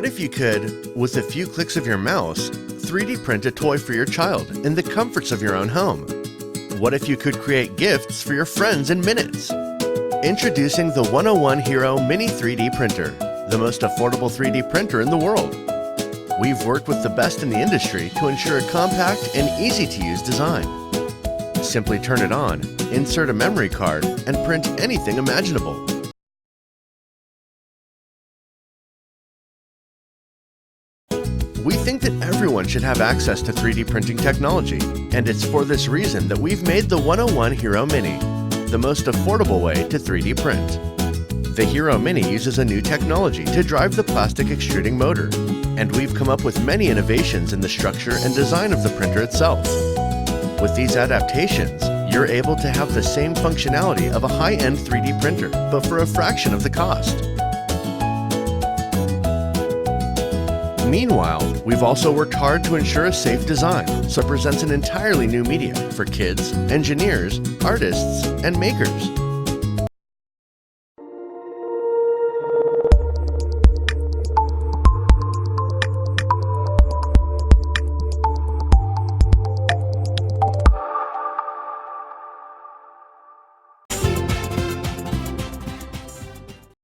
What if you could, with a few clicks of your mouse, 3D print a toy for your child in the comforts of your own home? What if you could create gifts for your friends in minutes? Introducing the 101 Hero Mini 3D Printer, the most affordable 3D printer in the world. We've worked with the best in the industry to ensure a compact and easy-to-use design. Simply turn it on, insert a memory card, and print anything imaginable. We think that everyone should have access to 3D printing technology, and it's for this reason that we've made the 101 Hero Mini, the most affordable way to 3D print. The Hero Mini uses a new technology to drive the plastic extruding motor, and we've come up with many innovations in the structure and design of the printer itself. With these adaptations, you're able to have the same functionality of a high-end 3D printer, but for a fraction of the cost. Meanwhile, we've also worked hard to ensure a safe design, so it presents an entirely new medium for kids, engineers, artists, and makers.